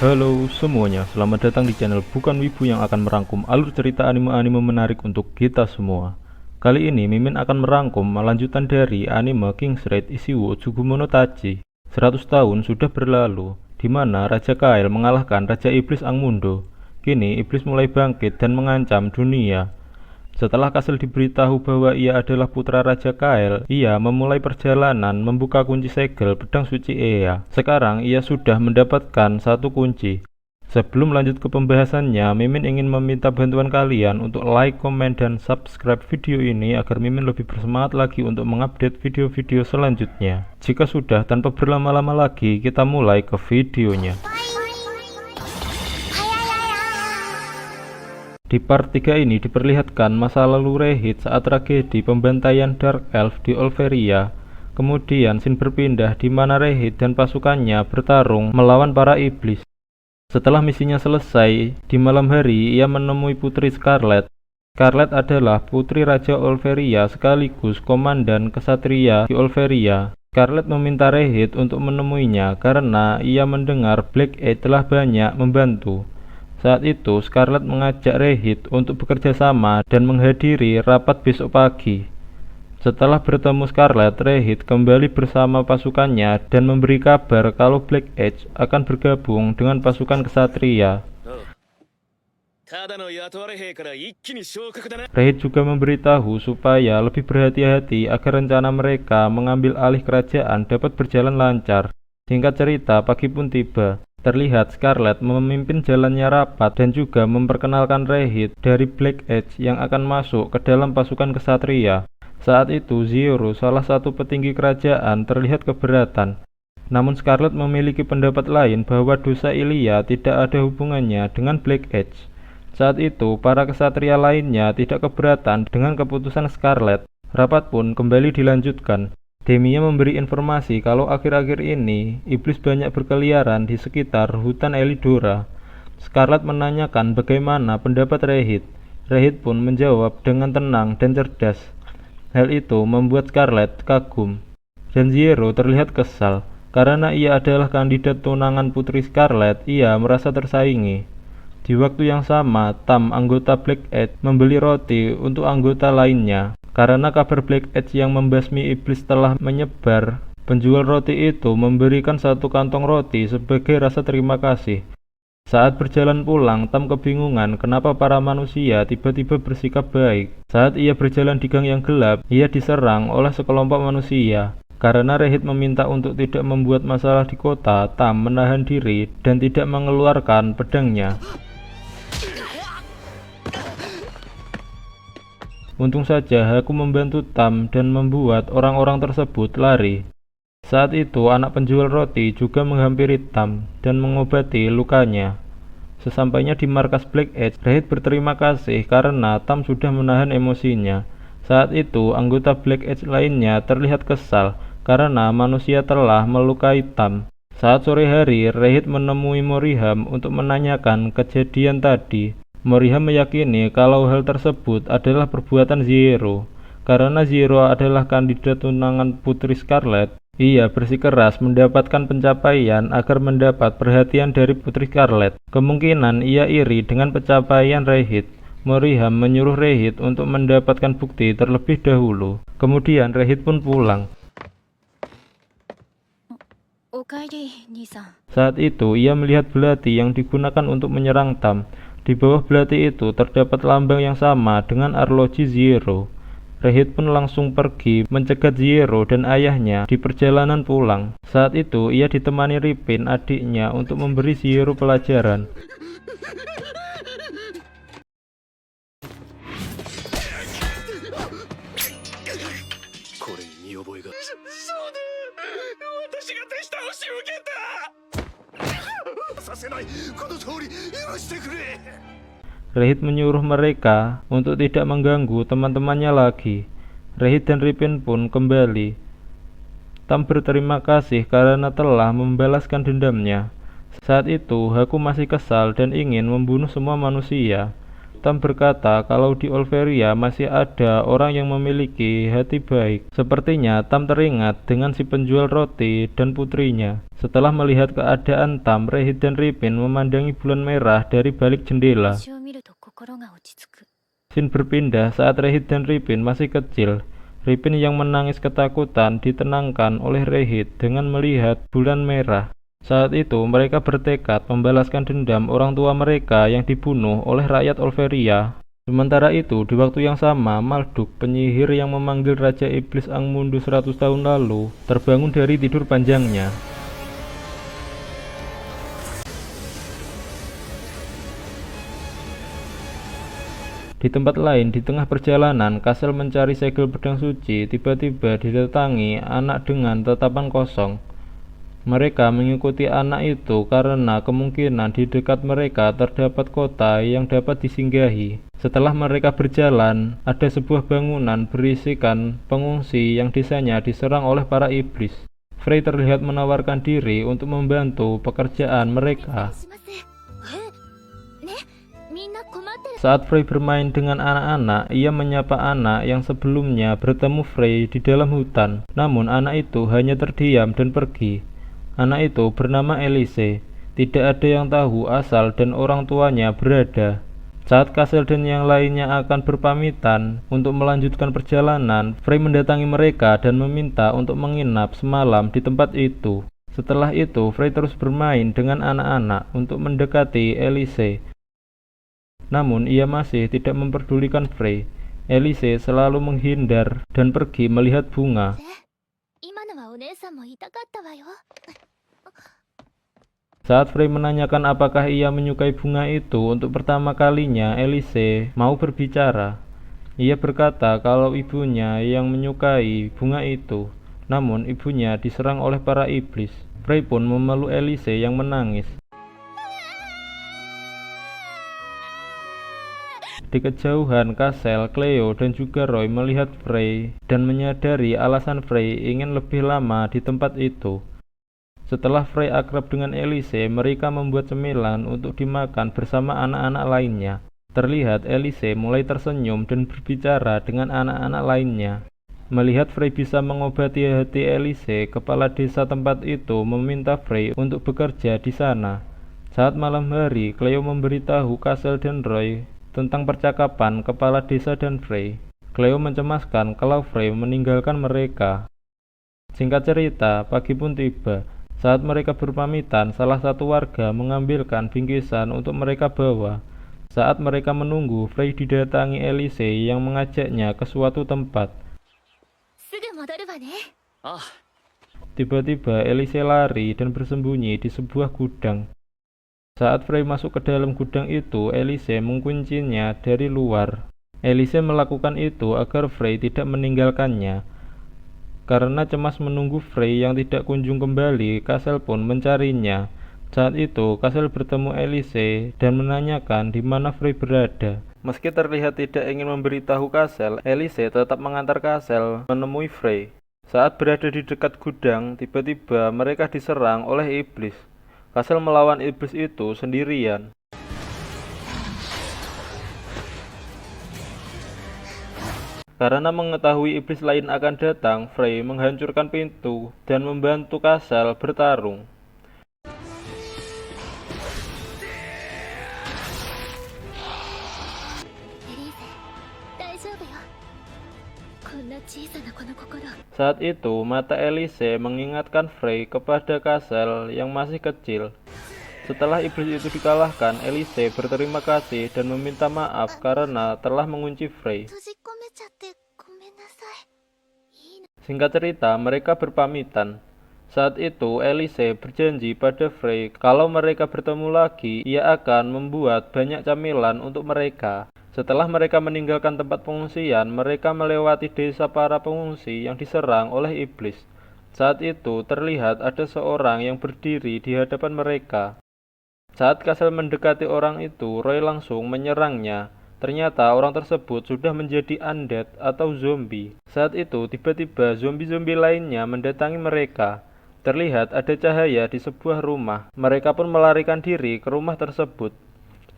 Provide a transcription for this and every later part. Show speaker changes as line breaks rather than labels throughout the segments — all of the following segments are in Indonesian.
Halo semuanya, selamat datang di channel Bukan Wibu yang akan merangkum alur cerita anime-anime menarik untuk kita semua. Kali ini Mimin akan merangkum lanjutan dari anime King's Raid Ishiwo Tsugumonotachi. 100 tahun sudah berlalu, di mana Raja Kael mengalahkan Raja Iblis Angmundo. Kini Iblis mulai bangkit dan mengancam dunia. Setelah Kasel diberitahu bahwa ia adalah putra Raja Kael, ia memulai perjalanan membuka kunci segel pedang suci Ea. Sekarang ia sudah mendapatkan satu kunci. Sebelum lanjut ke pembahasannya, Mimin ingin meminta bantuan kalian untuk like, komen, dan subscribe video ini agar Mimin lebih bersemangat lagi untuk mengupdate video-video selanjutnya. Jika sudah, tanpa berlama-lama lagi, kita mulai ke videonya. Di part 3 ini diperlihatkan masa lalu Rehit saat tragedi pembantaian Dark Elf di Olveria. Kemudian scene berpindah di mana Rehit dan pasukannya bertarung melawan para iblis. Setelah misinya selesai, di malam hari ia menemui Putri Scarlet. Scarlet adalah putri Raja Olveria sekaligus komandan kesatria di Olveria. Scarlet meminta Rehit untuk menemuinya karena ia mendengar Black Edge telah banyak membantu. Saat itu, Scarlet mengajak Rehit untuk bekerja sama dan menghadiri rapat besok pagi. Setelah bertemu Scarlet, Rehit kembali bersama pasukannya dan memberi kabar kalau Black Edge akan bergabung dengan pasukan kesatria. Rehit juga memberitahu supaya lebih berhati-hati agar rencana mereka mengambil alih kerajaan dapat berjalan lancar. Singkat cerita, pagi pun tiba. Terlihat Scarlet memimpin jalannya rapat dan juga memperkenalkan Rehit dari Black Edge yang akan masuk ke dalam pasukan kesatria. Saat itu Zero, salah satu petinggi kerajaan, terlihat keberatan. Namun Scarlet memiliki pendapat lain bahwa dosa Ilya tidak ada hubungannya dengan Black Edge. Saat itu para kesatria lainnya tidak keberatan dengan keputusan Scarlet. Rapat pun kembali dilanjutkan. Demia memberi informasi kalau akhir-akhir ini iblis banyak berkeliaran di sekitar hutan Elidora. Scarlet menanyakan bagaimana pendapat Rehit. Rehit pun menjawab dengan tenang dan cerdas. Hal itu membuat Scarlet kagum. Dan Zero terlihat kesal. Karena ia adalah kandidat tunangan putri Scarlet, ia merasa tersaingi. Di waktu yang sama, Tam, anggota Black Edge, membeli roti untuk anggota lainnya. Karena kabar Black Edge yang membasmi iblis telah menyebar, penjual roti itu memberikan satu kantong roti sebagai rasa terima kasih. Saat berjalan pulang, Tam kebingungan kenapa para manusia tiba-tiba bersikap baik. Saat ia berjalan di gang yang gelap, ia diserang oleh sekelompok manusia. Karena Rehit meminta untuk tidak membuat masalah di kota, Tam menahan diri dan tidak mengeluarkan pedangnya. Untung saja Haku membantu Tam dan membuat orang-orang tersebut lari. Saat itu anak penjual roti juga menghampiri Tam dan mengobati lukanya. Sesampainya di markas Black Edge, Rehit berterima kasih karena Tam sudah menahan emosinya. Saat itu anggota Black Edge lainnya terlihat kesal karena manusia telah melukai Tam. Saat sore hari, Rehit menemui Moriham untuk menanyakan kejadian tadi. Moriham meyakini kalau hal tersebut adalah perbuatan Zero. Karena Zero adalah kandidat tunangan putri Scarlet, ia bersikeras mendapatkan pencapaian agar mendapat perhatian dari putri Scarlet. Kemungkinan ia iri dengan pencapaian Rehit. Moriham menyuruh Rehit untuk mendapatkan bukti terlebih dahulu. Kemudian Rehit pun pulang. Saat itu ia melihat belati yang digunakan untuk menyerang Tam. Di bawah belati itu terdapat lambang yang sama dengan arloji Zero. Rehit pun langsung pergi mencegat Zero dan ayahnya di perjalanan pulang. Saat itu ia ditemani Ripin, adiknya, untuk memberi Zero pelajaran. Rehit menyuruh mereka untuk tidak mengganggu teman-temannya lagi. Rehit dan Ripin pun kembali. Tam berterima kasih karena telah membalaskan dendamnya. Saat itu Haku masih kesal dan ingin membunuh semua manusia. Tam berkata kalau di Olveria masih ada orang yang memiliki hati baik. Sepertinya Tam teringat dengan si penjual roti dan putrinya. Setelah melihat keadaan Tam, Rehit dan Ripin memandangi bulan merah dari balik jendela. Scene berpindah saat Rehit dan Ripin masih kecil. Ripin yang menangis ketakutan ditenangkan oleh Rehit dengan melihat bulan merah. Saat itu mereka bertekad membalaskan dendam orang tua mereka yang dibunuh oleh rakyat Olveria. Sementara itu, di waktu yang sama, Malduk, penyihir yang memanggil Raja Iblis Angmundo 100 tahun lalu, terbangun dari tidur panjangnya. Di tempat lain, di tengah perjalanan, Kasel mencari segel pedang suci, tiba-tiba didatangi anak dengan tatapan kosong. Mereka mengikuti anak itu karena kemungkinan di dekat mereka terdapat kota yang dapat disinggahi. Setelah mereka berjalan, ada sebuah bangunan berisikan pengungsi yang desanya diserang oleh para iblis. Frey terlihat menawarkan diri untuk membantu pekerjaan mereka. Saat Frey bermain dengan anak-anak, ia menyapa anak yang sebelumnya bertemu Frey di dalam hutan. Namun anak itu hanya terdiam dan pergi. Anak itu bernama Elise. Tidak ada yang tahu asal dan orang tuanya berada. Saat Kasel dan yang lainnya akan berpamitan untuk melanjutkan perjalanan, Frey mendatangi mereka dan meminta untuk menginap semalam di tempat itu. Setelah itu, Frey terus bermain dengan anak-anak untuk mendekati Elise. Namun ia masih tidak memperdulikan Frey. Elise selalu menghindar dan pergi melihat bunga. Saat Frey menanyakan apakah ia menyukai bunga itu untuk pertama kalinya, Elise mau berbicara. Ia berkata kalau ibunya yang menyukai bunga itu. Namun ibunya diserang oleh para iblis. Frey pun memeluk Elise yang menangis. Di kejauhan, Kasel, Cleo, dan juga Roy melihat Frey dan menyadari alasan Frey ingin lebih lama di tempat itu. Setelah Frey akrab dengan Elise, mereka membuat cemilan untuk dimakan bersama anak-anak lainnya. Terlihat Elise mulai tersenyum dan berbicara dengan anak-anak lainnya. Melihat Frey bisa mengobati hati Elise, kepala desa tempat itu meminta Frey untuk bekerja di sana. Saat malam hari, Cleo memberitahu Kasel dan Roy tentang percakapan kepala desa dan Frey. Cleo mencemaskan kalau Frey meninggalkan mereka. Singkat cerita, pagi pun tiba. Saat mereka berpamitan, salah satu warga mengambilkan bingkisan untuk mereka bawa. Saat mereka menunggu, Frey didatangi Elise yang mengajaknya ke suatu tempat. Tiba-tiba Elise lari dan bersembunyi di sebuah gudang. Saat Frey masuk ke dalam gudang itu, Elise menguncinya dari luar. Elise melakukan itu agar Frey tidak meninggalkannya. Karena cemas menunggu Frey yang tidak kunjung kembali, Kasel pun mencarinya. Saat itu, Kasel bertemu Elise dan menanyakan di mana Frey berada. Meski terlihat tidak ingin memberitahu Kasel, Elise tetap mengantar Kasel menemui Frey. Saat berada di dekat gudang, tiba-tiba mereka diserang oleh iblis. Kasel melawan iblis itu sendirian. Karena mengetahui iblis lain akan datang, Frey menghancurkan pintu dan membantu Kasel bertarung. Saat itu, mata Elise mengingatkan Frey kepada Kasel yang masih kecil. Setelah iblis itu dikalahkan, Elise berterima kasih dan meminta maaf karena telah mengunci Frey. Singkat cerita, mereka berpamitan. Saat itu, Elise berjanji pada Frey kalau mereka bertemu lagi, ia akan membuat banyak camilan untuk mereka. Setelah mereka meninggalkan tempat pengungsian, mereka melewati desa para pengungsi yang diserang oleh iblis. Saat itu, terlihat ada seorang yang berdiri di hadapan mereka. Saat Kasel mendekati orang itu, Roy langsung menyerangnya. Ternyata orang tersebut sudah menjadi undead atau zombie. Saat itu, tiba-tiba zombie-zombie lainnya mendatangi mereka. Terlihat ada cahaya di sebuah rumah. Mereka pun melarikan diri ke rumah tersebut.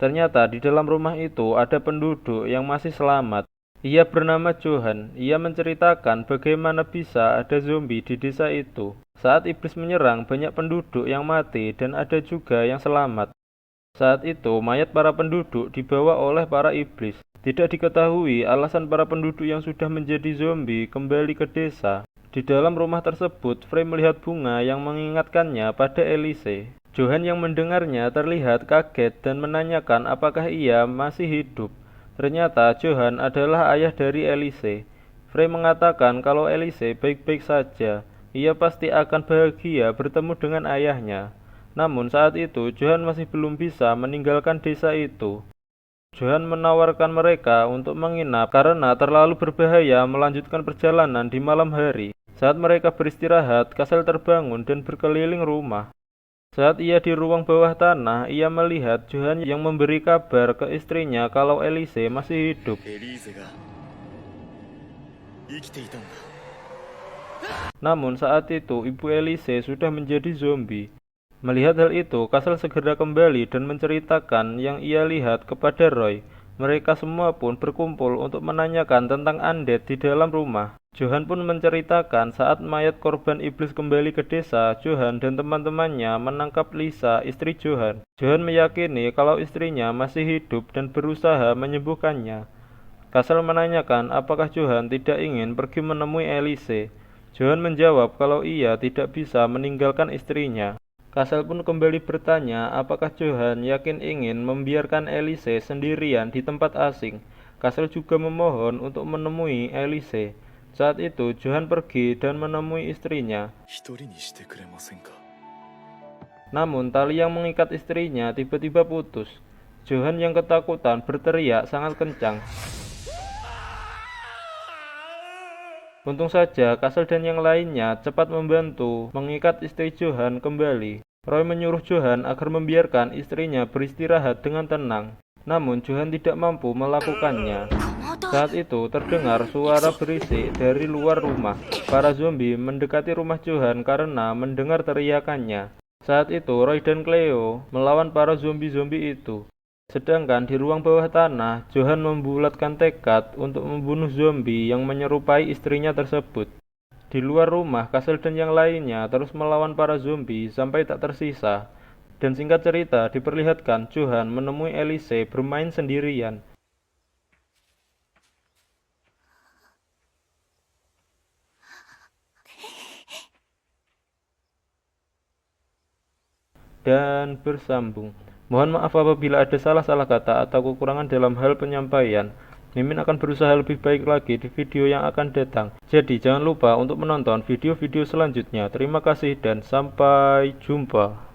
Ternyata di dalam rumah itu ada penduduk yang masih selamat. Ia bernama Johan. Ia menceritakan bagaimana bisa ada zombie di desa itu. Saat iblis menyerang, banyak penduduk yang mati dan ada juga yang selamat. Saat itu, mayat para penduduk dibawa oleh para iblis. Tidak diketahui alasan para penduduk yang sudah menjadi zombie kembali ke desa. Di dalam rumah tersebut, Frey melihat bunga yang mengingatkannya pada Elise. Johan yang mendengarnya terlihat kaget dan menanyakan apakah ia masih hidup. Ternyata Johan adalah ayah dari Elise. Frey mengatakan kalau Elise baik-baik saja. Ia pasti akan bahagia bertemu dengan ayahnya. Namun saat itu Johan masih belum bisa meninggalkan desa itu. Johan menawarkan mereka untuk menginap karena terlalu berbahaya melanjutkan perjalanan di malam hari. Saat mereka beristirahat, Kasel terbangun dan berkeliling rumah. Saat ia di ruang bawah tanah, ia melihat Johan yang memberi kabar ke istrinya kalau Elise masih hidup. Namun saat itu ibu Elise sudah menjadi zombie. Melihat hal itu, Kasel segera kembali dan menceritakan yang ia lihat kepada Roy. Mereka semua pun berkumpul untuk menanyakan tentang undead di dalam rumah. Johan pun menceritakan saat mayat korban iblis kembali ke desa, Johan dan teman-temannya menangkap Lisa, istri Johan. Johan meyakini kalau istrinya masih hidup dan berusaha menyembuhkannya. Kasel menanyakan apakah Johan tidak ingin pergi menemui Elise. Johan menjawab kalau ia tidak bisa meninggalkan istrinya. Kasel pun kembali bertanya apakah Johan yakin ingin membiarkan Elise sendirian di tempat asing. Kasel juga memohon untuk menemui Elise. Saat itu Johan pergi dan menemui istrinya. Namun tali yang mengikat istrinya tiba-tiba putus. Johan yang ketakutan berteriak sangat kencang. Untung saja Kasel dan yang lainnya cepat membantu mengikat istri Johan kembali. Roy menyuruh Johan agar membiarkan istrinya beristirahat dengan tenang. Namun Johan tidak mampu melakukannya. Saat itu terdengar suara berisik dari luar rumah. Para zombie mendekati rumah Johan karena mendengar teriakannya. Saat itu Roy dan Cleo melawan para zombie-zombie itu. Sedangkan di ruang bawah tanah, Johan membulatkan tekad untuk membunuh zombie yang menyerupai istrinya tersebut. Di luar rumah, Kasel dan yang lainnya terus melawan para zombie sampai tak tersisa. Dan singkat cerita, diperlihatkan Johan menemui Elise bermain sendirian. Dan bersambung. Mohon maaf apabila ada salah-salah kata atau kekurangan dalam hal penyampaian. Mimin akan berusaha lebih baik lagi di video yang akan datang. Jadi jangan lupa untuk menonton video-video selanjutnya. Terima kasih dan sampai jumpa.